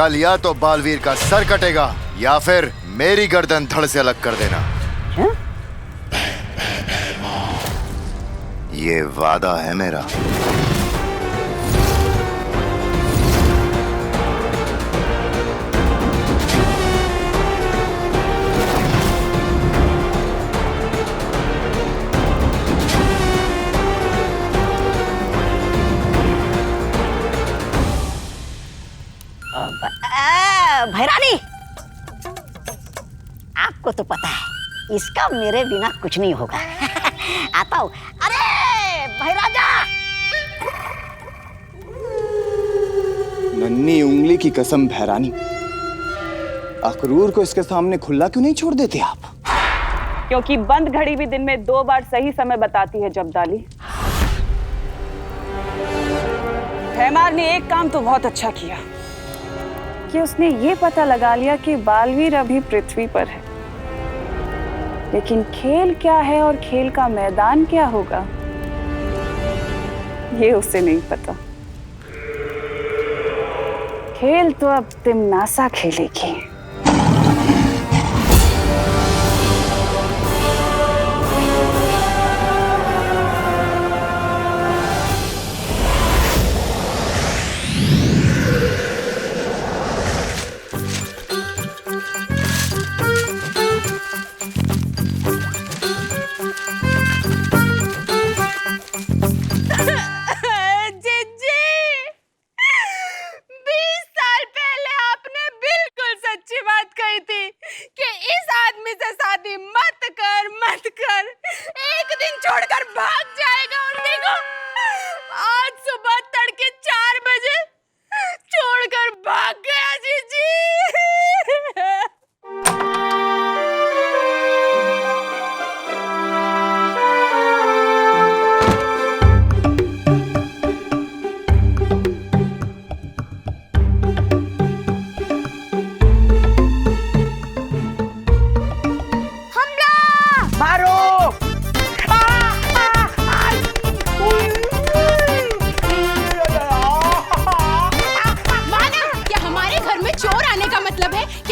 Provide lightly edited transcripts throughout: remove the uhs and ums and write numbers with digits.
कल या तो बालवीर का सर कटेगा या फिर मेरी गर्दन धड़ से अलग कर देना। ये वादा है मेरा। भैरानी, आपको तो पता है इसका मेरे बिना कुछ नहीं होगा। आता हूँ। अरे भैराजा! नन्ही उंगली की कसम भैरानी, अखरूर को इसके सामने खुला क्यों नहीं छोड़ देते आप? क्योंकि बंद घड़ी भी दिन में 2 बार सही समय बताती है जब्दाली। हैमार ने एक काम तो बहुत अच्छा किया कि उसने ये पता लगा लिया कि बालवीर अभी पृथ्वी पर है, लेकिन खेल क्या है और खेल का मैदान क्या होगा ये उसे नहीं पता। खेल तो अब तिमनासा खेलेगी। छोड़कर भाग जाएगा और देखो आज सुबह तड़के 4 बजे छोड़कर भाग गया जीजी।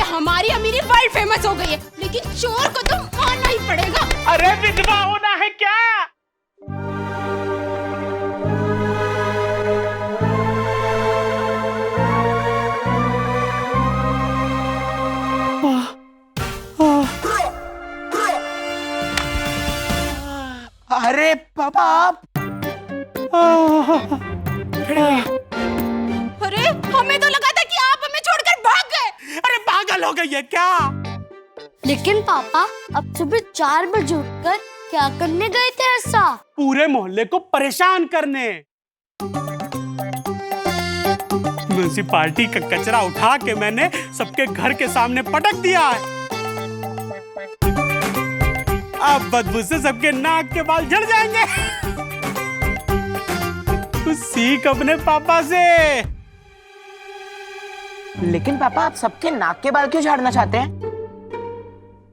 हमारी अमीरी वर्ल्ड फेमस हो गई है, लेकिन चोर को तो मानना ही पड़ेगा। अरे विधवा होना है क्या? अरे पापा, अरे हमें तो लगा था कि आप हमें छोड़कर भाग गए। अरे पागल हो गई है क्या? लेकिन पापा अब सुबह 4 बजे उठकर क्या करने गए थे ऐसा? पूरे मोहल्ले को परेशान करने। म्युनिसिपालिटी का कचरा उठा के मैंने सबके घर के सामने पटक दिया है। अब बदबू से सबके नाक के बाल झड़ जाएंगे। तू सीख अपने पापा से। लेकिन पापा आप सबके नाक के बाल क्यों झाड़ना चाहते हैं?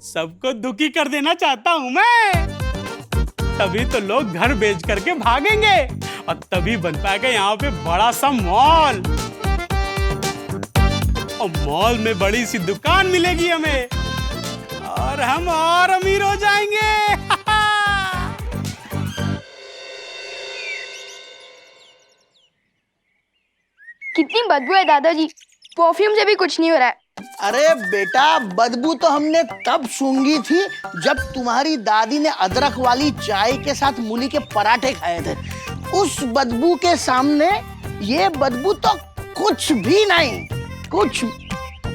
सबको दुखी कर देना चाहता हूं मैं। तभी तो लोग घर बेच करके भागेंगे और तभी बन पाएगा यहाँ पे बड़ा सा मॉल। और मॉल में बड़ी सी दुकान मिलेगी हमें और हम और अमीर हो जाएंगे। कितनी बदबू है दादाजी, परफ्यूम से भी कुछ नहीं हो रहा है। अरे बेटा, बदबू तो हमने तब सूंघी थी जब तुम्हारी दादी ने अदरक वाली चाय के साथ मूली के पराठे खाए थे। उस बदबू के सामने ये बदबू तो कुछ भी नहीं, कुछ।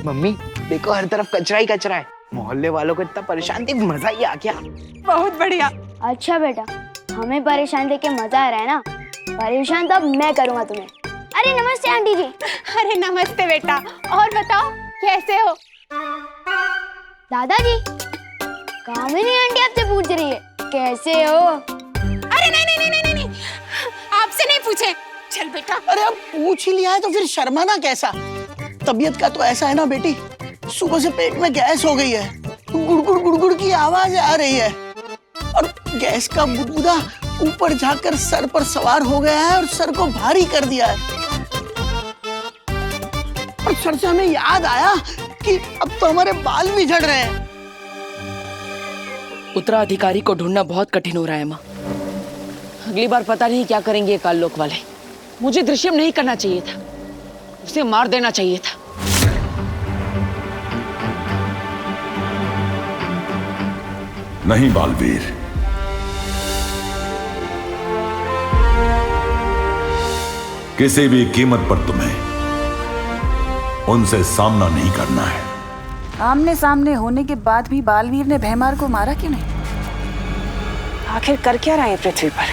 मम्मी देखो हर तरफ कचरा ही कचरा है। मोहल्ले वालों को इतना परेशान देख मजा ही आ गया। बहुत बढ़िया। अच्छा बेटा, हमें परेशान देख के मजा आ रहा है ना? परेशान तो अब मैं करूँगा तुम्हें। अरे नमस्ते आंटी जी। अरे नमस्ते बेटा, और बताओ कैसे हो? दादाजी, कामिनी आंटी आपसे पूछ रही है कैसे हो? अरे नहीं, आपसे नहीं पूछे। चल बेटा। अरे अब पूछ ही लिया है तो फिर शर्माना कैसा? तबीयत का तो ऐसा है ना बेटी, सुबह से पेट में गैस हो गई है, गुड़गुड़ गुड़गुड़ की आवाज आ रही है और गैस का बुदबुदा ऊपर जाकर सर पर सवार हो गया है और सर को भारी कर दिया है। और सर से हमें याद आया कि अब तो हमारे बाल भी झड़ रहे हैं। उत्तराधिकारी को ढूंढना बहुत कठिन हो रहा है माँ। अगली बार पता नहीं क्या करेंगे ये काललोक वाले। मुझे दृश्यम नहीं करना चाहिए था, उसे मार देना चाहिए था। नहीं बालवीर, किसी भी कीमत पर तुम्हें उनसे सामना नहीं करना है। आमने सामने होने के बाद भी बालवीर ने भैमार को मारा क्यों नहीं? आखिर कर क्या रहा है पृथ्वी पर?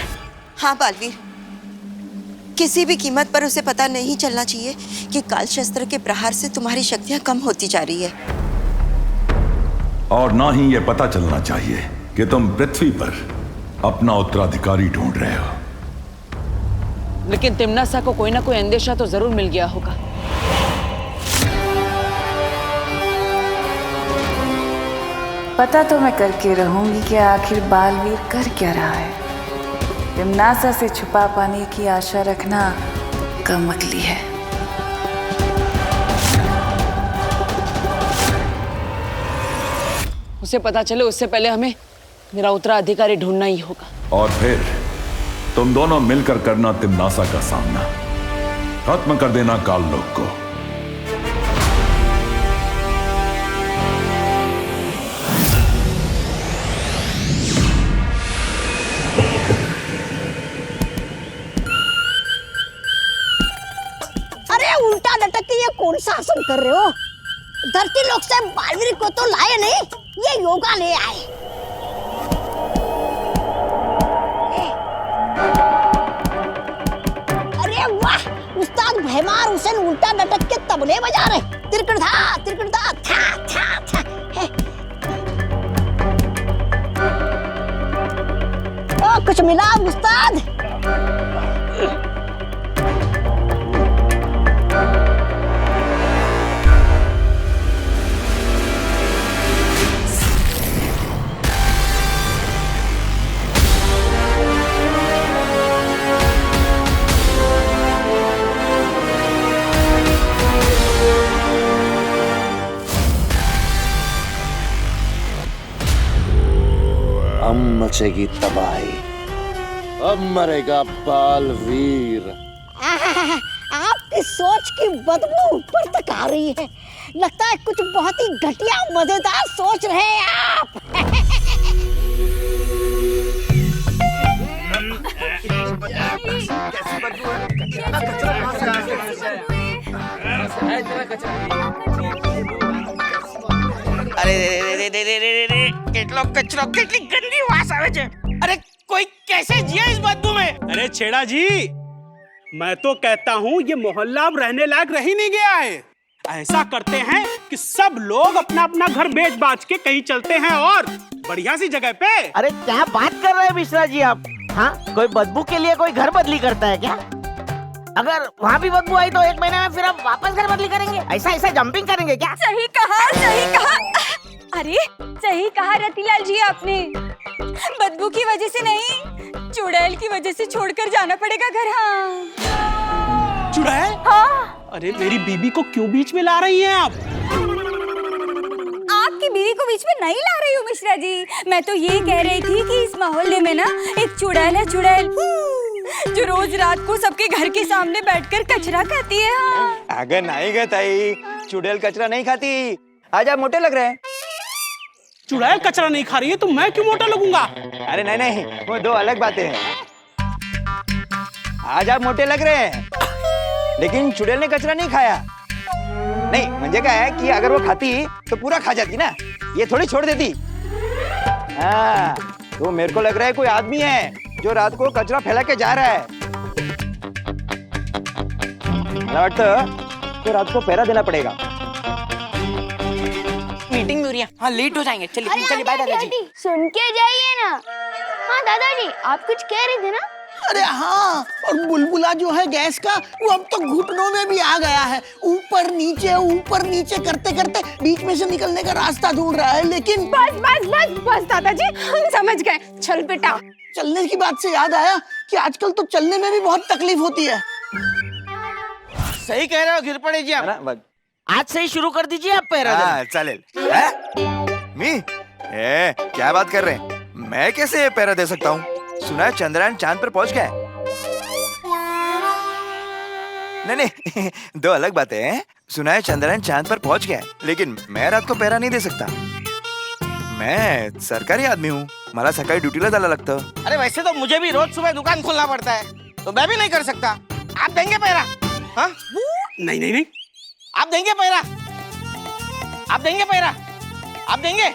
हाँ बालवीर, किसी भी कीमत पर उसे पता नहीं चलना चाहिए कि काल शस्त्र के प्रहार से तुम्हारी शक्तियां कम होती जा रही है। और ना ही यह पता चलना चाहिए कि तुम पृथ्वी पर अपना उत्तराधिकारी ढूंढ रहे हो। लेकिन तिम्नासा को कोई ना कोई अंदेशा तो जरूर मिल गया होगा। पता तो मैं करके रहूंगी कि आखिर बालवीर कर क्या रहा है। तिम्नासा से छुपा पाने की आशा रखना कम अकली है। उसे पता चले उससे पहले हमें मेरा उत्तराधिकारी ढूंढना ही होगा। और फिर तुम दोनों मिलकर करना तिम्नासा का सामना, खत्म कर देना काललोक को। अरे उल्टा लटक के ये कौन सा आसन कर रहे हो? धरती लोक से बालवीर को तो लाए नहीं, ये योगा ले आए। अरे वाह, उस्ताद भैमार हुसैन उल्टा लटक के तबले बजा रहे। तिरकड़ा था था। ओ कुछ मिला उस्ताद? अब मचेगी तबाही, अब मरेगा बालवीर। आपकी सोच की बदबू ऊपर तक आ रही है। लगता है कुछ बहुत ही घटिया मजेदार सोच रहे हैं आप। अरे रे रे रे रे रे रे, કેટલો કચરો, કેટલી ગંદી વાસ આવે છે। अरे कोई कैसे जिया इस बदबू में? अरे छेड़ा जी, मैं तो कहता हूँ ये मोहल्ला अब रहने लायक रह ही नहीं गया है। ऐसा करते हैं कि सब लोग अपना अपना घर बेच बाच के कहीं चलते हैं और बढ़िया सी जगह पे। अरे क्या बात कर रहे हैं मिश्रा जी आप? हाँ, कोई बदबू के लिए कोई घर बदली करता है क्या? अगर वहाँ भी बदबू आई तो 1 महीने में फिर हम वापस घर बदली करेंगे? ऐसा जंपिंग करेंगे क्या? सही कहा, सही कहा। अरे सही कहा रतिलाल जी आपने। बदबू की वजह से नहीं, चुड़ैल की वजह से छोड़कर जाना पड़ेगा घर। हाँ चुड़ैल? हाँ। अरे मेरी बीबी को क्यों बीच में ला रही हैं आप? आपकी बीवी को बीच में नहीं ला रही हूँ मिश्रा जी। मैं तो ये कह रही थी कि इस मोहल्ले में ना एक चुड़ैल है, चुड़ैल, जो रोज रात को सबके घर के सामने बैठकर कचरा खाती है। हाँ। अगर नहीं गए ताई, चुड़ैल कचरा नहीं खाती। आज आप मोटे लग रहे हैं। चुड़ैल कचरा नहीं खा रही है तो मैं क्यों मोटा लगूंगा? अरे नहीं नहीं, वो दो अलग बातें हैं। आज आप मोटे लग रहे हैं, लेकिन चुड़ैल ने कचरा नहीं खाया। नहीं, मुझे क्या है कि अगर वो खाती तो पूरा खा जाती ना, ये थोड़ी छोड़ देती। हाँ, तो मेरे को लग रहा है कोई आदमी है जो रात को कचरा फैला के जा रहा है। तो रात को पहरा देना पड़ेगा। मीटिंग में हाँ लेट हो जाएंगे। चलिए बाय दादाजी। सुन के जाइए ना। हाँ दादाजी, आप कुछ कह रहे थे ना? अरे हाँ, और बुलबुला जो है गैस का, वो अब तो घुटनों में भी आ गया है। ऊपर नीचे करते करते बीच में से निकलने का रास्ता ढूंढ रहा है। लेकिन बस दादाजी, हम समझ गए। चल बेटा। चलने की बात से याद आया कि आजकल तो चलने में भी बहुत तकलीफ होती है। सही कह रहे हो, गिर पड़े जी आप। आज से ही शुरू कर दीजिए आप पैरा देना। हाँ चालेल मी क्या बात कर रहे हैं? मैं कैसे पैरा दे सकता हूँ? सुना है चंद्रयान चांद पर पहुंच गया है। नहीं दो अलग बातें हैं। सुना है चंद्रयान चांद पर पहुंच गया है, लेकिन मैं रात को पैरा नहीं दे सकता। मैं सरकारी आदमी हूँ, मला सकाळी ड्यूटीला जायला लागतं। अरे वैसे तो मुझे भी रोज सुबह दुकान खोलना पड़ता है, तो मैं भी नहीं कर सकता। आप देंगे पैरा? हाँ? नहीं नहीं नहीं, आप देंगे पैरा? आप देंगे पैरा? आप देंगे?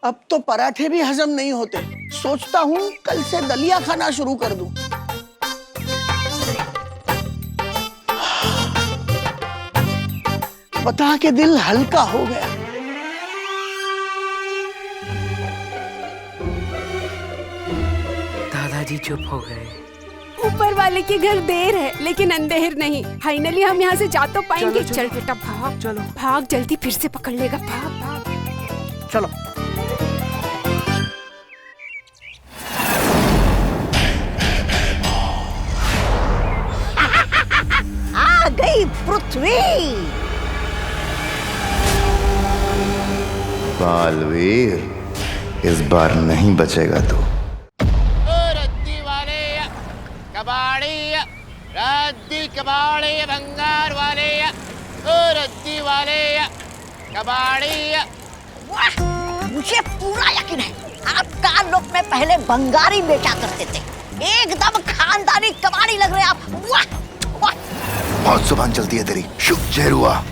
अब तो पराठे भी हजम नहीं होते। सोचता हूँ कल से दलिया खाना शुरू कर दूं। बता के दिल हल्का हो गया। दादाजी चुप हो गए। ऊपर वाले के घर देर है लेकिन अंधेर नहीं। फाइनली हम यहाँ से जा तो पाएंगे। चल बेटा भाग, चलो भाग जल्दी, फिर से पकड़ लेगा। भाग भाग चलो। आ गई पृथ्वी। बालवीर, इस बार नहीं बचेगा तू। रद्दी वाले कबाड़ी, रद्दी कबाड़ी भंगार वाले, रद्दी वाले कबाड़ी। वाह, मुझे पूरा यकीन है आप काल लोक में पहले बंगारी बेचा करते थे। एकदम खानदानी कबाड़ी लग रहे आप। वाह वाह, बहुत जुबान चलती है तेरी। शुभ जहरुआ।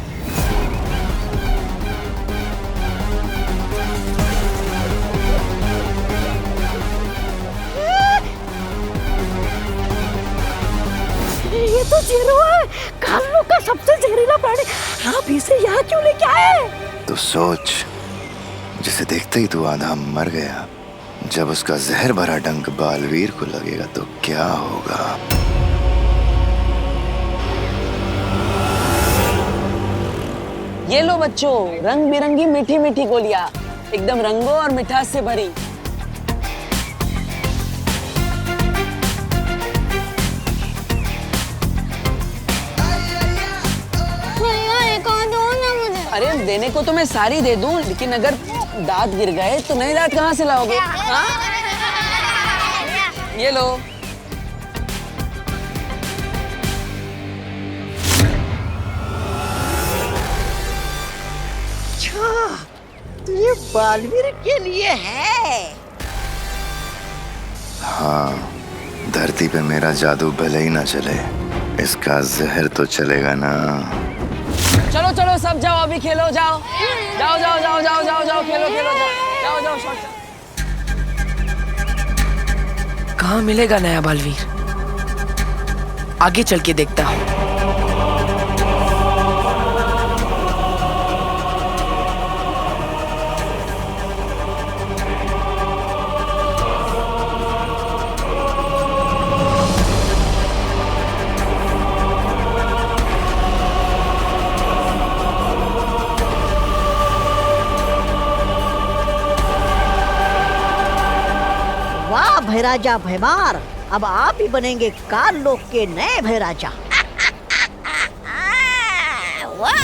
ये तो जीरो है, काल लोक का सबसे जहरीला प्राणी। आप इसे यहाँ क्यों लेके आए? तो सोच, जिसे देखते ही तू आधा मर गया, जब उसका जहर भरा डंक बालवीर को लगेगा तो क्या होगा? ये लो बच्चों, रंग बिरंगी मीठी मीठी गोलियां, एकदम रंगों और मिठास से भरी। अरे देने को तो मैं सारी दे दूं, लेकिन अगर दांत गिर गए तो नए दांत कहाँ से लाओगे? हाँ? ये लो। तो ये बालवीर के लिए है। हाँ, धरती पे मेरा जादू भले ही ना चले, इसका जहर तो चलेगा ना। चलो चलो सब जाओ, अभी खेलो, जाओ जाओ जाओ जाओ जाओ जाओ जाओ, खेलो खेलो, जाओ जाओ जाओ। कहाँ मिलेगा नया बालवीर? आगे चल के देखता हूँ। वाह भैराजा भैमार, अब आप ही बनेंगे काल लोक के नए भैराजा। वाह।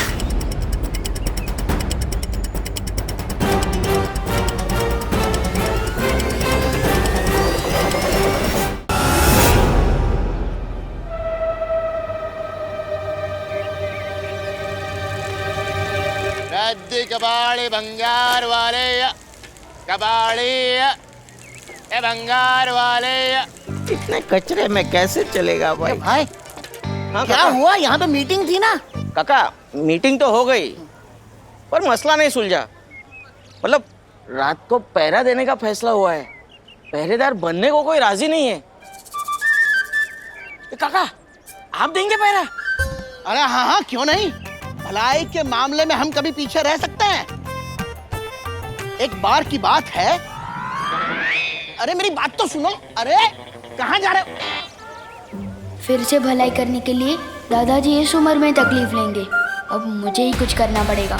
रद्दी कबाड़ी भंगार वाले, कबाड़ी ए भंगार वाले। इतने कचरे में कैसे चलेगा भाई? भाई हाँ, क्या हुआ? यहाँ पे मीटिंग थी ना? काका मीटिंग तो हो गई, पर मसला नहीं सुलझा। मतलब रात को पहरा देने का फैसला हुआ है, पहरेदार बनने को कोई राजी नहीं है। काका आप देंगे पहरा? अरे हाँ हाँ, क्यों नहीं। भलाई के मामले में हम कभी पीछे रह सकते हैं? एक बार की बात है। अरे मेरी बात तो सुनो। अरे कहाँ जा रहे हो? फिर से भलाई करने के लिए दादाजी इस उम्र में तकलीफ लेंगे। अब मुझे ही कुछ करना पड़ेगा।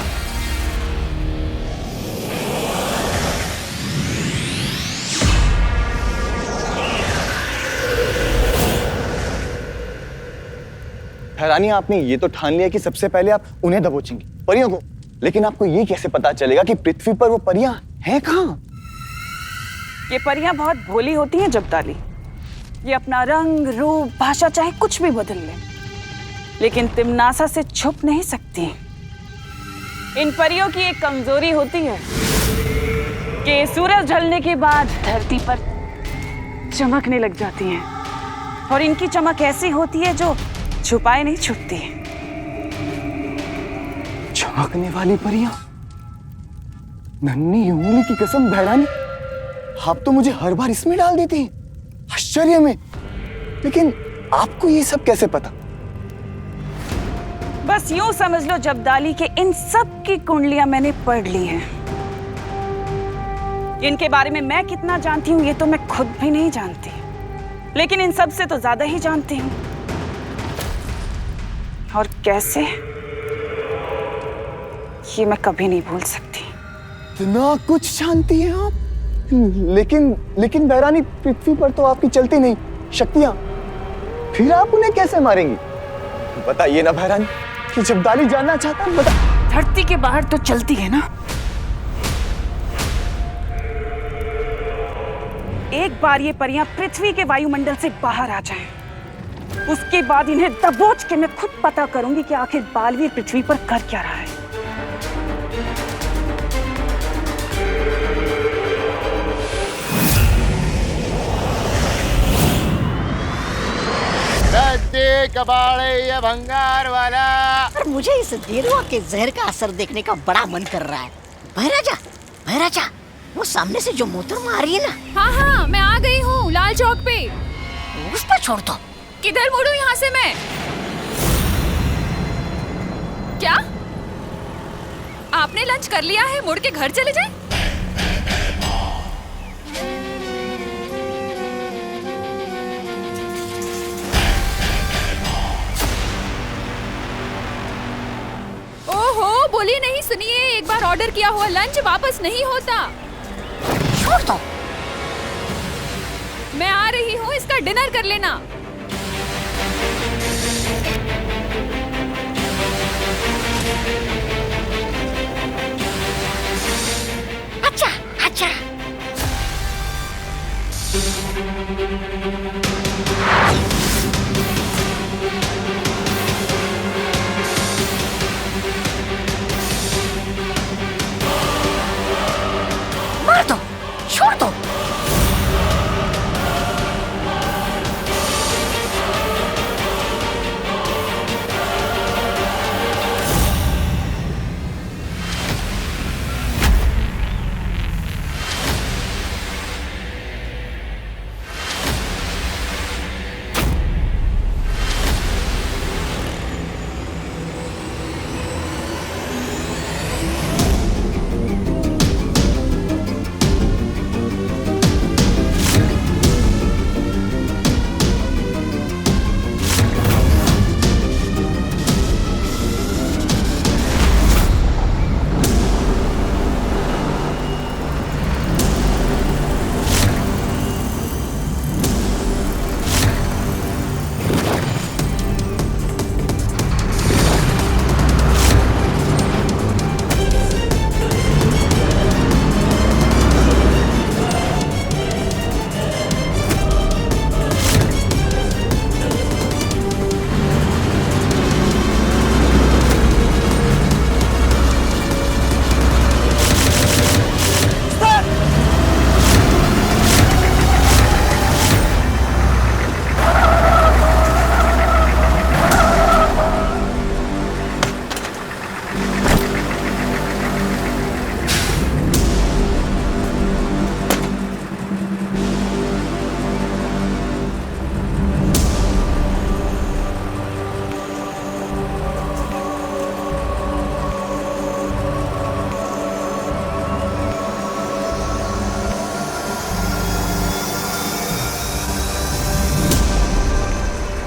रानी, आपने ये तो ठान लिया कि सबसे पहले आप उन्हें दबोचेंगी, परियों को, लेकिन आपको ये कैसे पता चलेगा कि पृथ्वी पर वो परियां हैं कहाँ? ये परियां बहुत भोली होती हैं जब्दाली। ये अपना रंग, रूप, भाषा चाहे कुछ भी बदल ले, लेकिन तिमनासा से छुप नहीं सकती। इन परियों की एक कमजोरी होती है कि सूरज ढलने के बाद धरती पर चमकने लग जाती हैं, और इनकी चमक ऐसी होती है जो छुपाए नहीं छुपती। चमकने वाली परियां? नन्ही उंगली की कसम भैरानी, आप तो मुझे हर बार इसमें डाल देती हैं, आश्चर्य में। लेकिन आपको ये सब कैसे पता? बस यूं समझ लो जब्दाली के इन सब की कुंडलियां मैंने पढ़ ली हैं। इनके बारे में मैं कितना जानती हूं ये तो मैं खुद भी नहीं जानती, लेकिन इन सब से तो ज्यादा ही जानती हूं। और कैसे, ये मैं कभी नहीं भूल सकती। इतना कुछ जानती हैं आप? लेकिन बहरानी, पृथ्वी पर तो आपकी चलती नहीं शक्तियां, फिर आप उन्हें कैसे मारेंगी? बताइए ना बहरानी, कि जब्दाली जानना चाहता है, बता। धरती के बाहर तो चलती है ना। एक बार ये परियां पृथ्वी के वायुमंडल से बाहर आ जाएं, उसके बाद इन्हें दबोच के मैं खुद पता करूंगी कि आखिर बालवीर पृथ्वी पर कर क्या रहा है। कबाड़े ये भंगार वाला। पर मुझे इस देरुआ के जहर का असर देखने का बड़ा मन कर रहा है। भैराजा, वो सामने से जो मोहतरमा आ रही है ना। हाँ हाँ, मैं आ गई हूँ लाल चौक पे। उस पर छोड़ दो। किधर मुड़ूं यहाँ से मैं? क्या आपने लंच कर लिया है? मुड़ के घर चले जाएं? ओहो, बोलिए नहीं, सुनिए, एक बार ऑर्डर किया हुआ लंच वापस नहीं होता। छोड़ दो। मैं आ रही हूँ, इसका डिनर कर लेना। अच्छा। मार दो, छोड़ दो।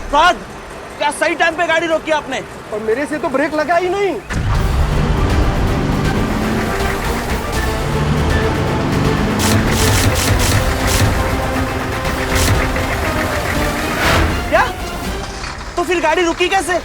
प्रसाद, क्या सही टाइम पे गाड़ी रोकी आपने? और मेरे से तो ब्रेक लगा ही नहीं। क्या? तो फिर गाड़ी रुकी कैसे?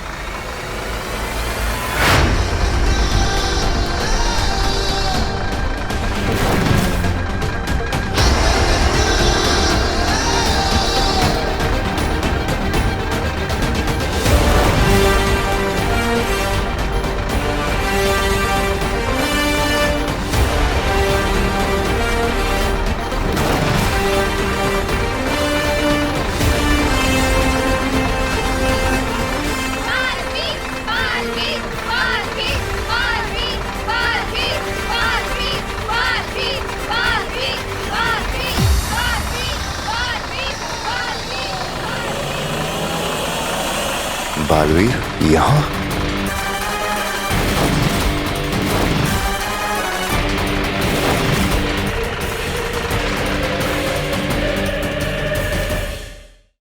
बालवीर यहाँ?